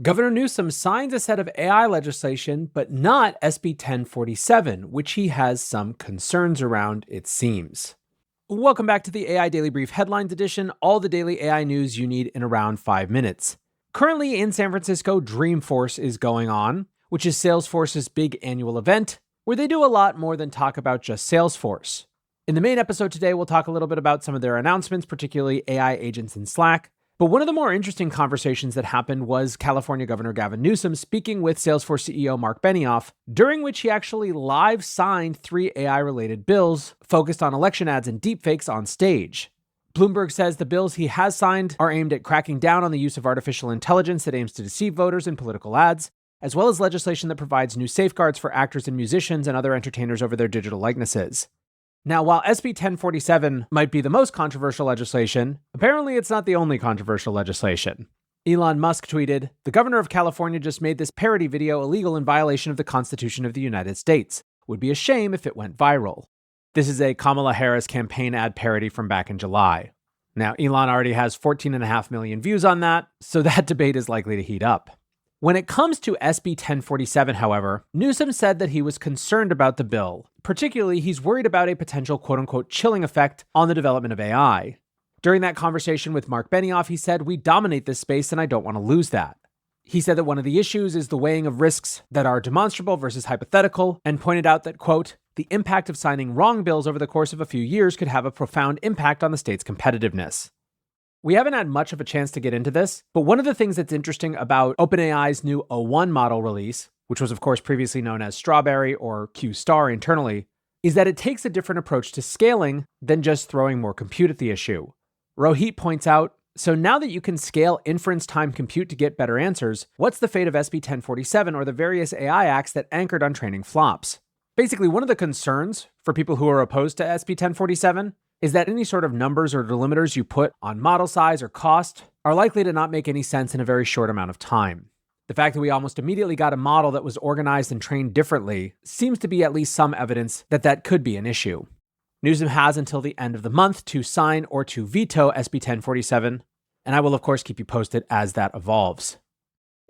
Governor Newsom signs a set of AI legislation, but not SB 1047, which he has some concerns around, it seems. Welcome back to the AI Daily Brief Headlines Edition, all the daily AI news you need in around 5 minutes. Currently in San Francisco, Dreamforce is going on, which is Salesforce's big annual event, where they do a lot more than talk about just Salesforce. In the main episode today, we'll talk a little bit about some of their announcements, particularly AI agents in Slack. But one of the more interesting conversations that happened was California Governor Gavin Newsom speaking with Salesforce CEO Mark Benioff, during which he actually live signed 3 AI-related bills focused on election ads and deepfakes on stage. Bloomberg says the bills he has signed are aimed at cracking down on the use of artificial intelligence that aims to deceive voters in political ads, as well as legislation that provides new safeguards for actors and musicians and other entertainers over their digital likenesses. Now, while SB 1047 might be the most controversial legislation, apparently it's not the only controversial legislation. Elon Musk tweeted, "The governor of California just made this parody video illegal in violation of the Constitution of the United States. Would be a shame if it went viral." This is a Kamala Harris campaign ad parody from back in July. Now, Elon already has 14.5 million views on that, so that debate is likely to heat up. When it comes to SB 1047, however, Newsom said that he was concerned about the bill. Particularly, he's worried about a potential quote-unquote chilling effect on the development of AI. During that conversation with Mark Benioff, he said, "We dominate this space and I don't want to lose that." He said that one of the issues is the weighing of risks that are demonstrable versus hypothetical, and pointed out that, quote, "The impact of signing wrong bills over the course of a few years could have a profound impact on the state's competitiveness." We haven't had much of a chance to get into this, but one of the things that's interesting about OpenAI's new O1 model release, which was of course previously known as Strawberry or Q-Star internally, is that it takes a different approach to scaling than just throwing more compute at the issue. Rohit points out, "So now that you can scale inference time compute to get better answers, what's the fate of SB 1047 or the various AI acts that anchored on training flops?" Basically, one of the concerns for people who are opposed to SB 1047 is that any sort of numbers or delimiters you put on model size or cost are likely to not make any sense in a very short amount of time. The fact that we almost immediately got a model that was organized and trained differently seems to be at least some evidence that that could be an issue. Newsom has until the end of the month to sign or to veto SB 1047, and I will of course keep you posted as that evolves.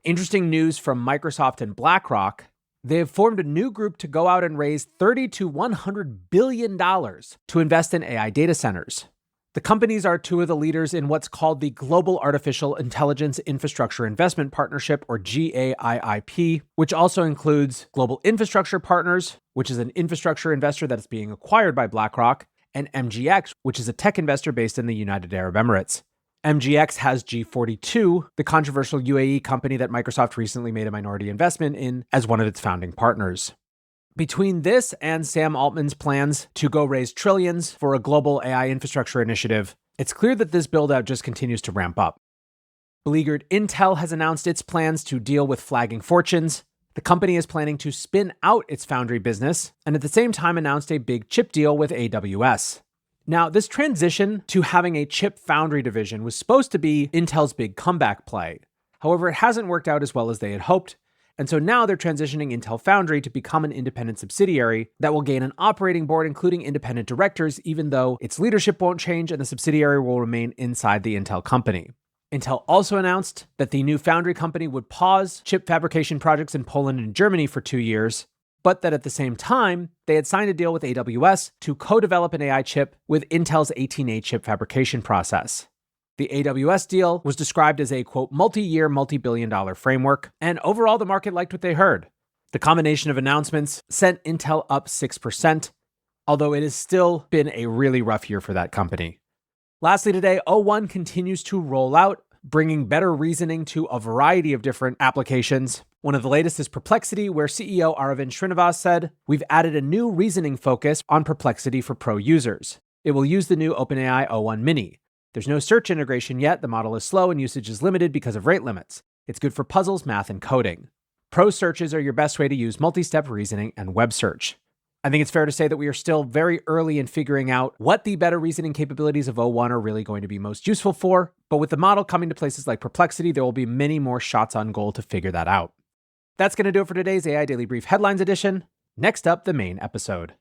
Interesting news from Microsoft and BlackRock. They have formed a new group to go out and raise $30 to $100 billion to invest in AI data centers. The companies are 2 of the leaders in what's called the Global Artificial Intelligence Infrastructure Investment Partnership, or GAIIP, which also includes Global Infrastructure Partners, which is an infrastructure investor that is being acquired by BlackRock, and MGX, which is a tech investor based in the United Arab Emirates. MGX has G42, the controversial UAE company that Microsoft recently made a minority investment in as one of its founding partners. Between this and Sam Altman's plans to go raise trillions for a global AI infrastructure initiative, it's clear that this build-out just continues to ramp up. Beleaguered Intel has announced its plans to deal with flagging fortunes. The company is planning to spin out its Foundry business, and at the same time announced a big chip deal with AWS. Now, this transition to having a chip Foundry division was supposed to be Intel's big comeback play. However, it hasn't worked out as well as they had hoped, and so now they're transitioning Intel Foundry to become an independent subsidiary that will gain an operating board including independent directors, even though its leadership won't change and the subsidiary will remain inside the Intel company. Intel also announced that the new Foundry company would pause chip fabrication projects in Poland and Germany for 2 years, but that at the same time, they had signed a deal with AWS to co-develop an AI chip with Intel's 18A chip fabrication process. The AWS deal was described as a, quote, multi-year, multi-billion-dollar framework, and overall the market liked what they heard. The combination of announcements sent Intel up 6%, although it has still been a really rough year for that company. Lastly today, O1 continues to roll out, bringing better reasoning to a variety of different applications. One of the latest is Perplexity, where CEO Aravind Srinivas said, "We've added a new reasoning focus on Perplexity for pro users. It will use the new OpenAI O1 Mini. There's no search integration yet, the model is slow and usage is limited because of rate limits. It's good for puzzles, math, and coding. Pro searches are your best way to use multi-step reasoning and web search." I think it's fair to say that we are still very early in figuring out what the better reasoning capabilities of O1 are really going to be most useful for, but with the model coming to places like Perplexity, there will be many more shots on goal to figure that out. That's going to do it for today's AI Daily Brief Headlines Edition. Next up, the main episode.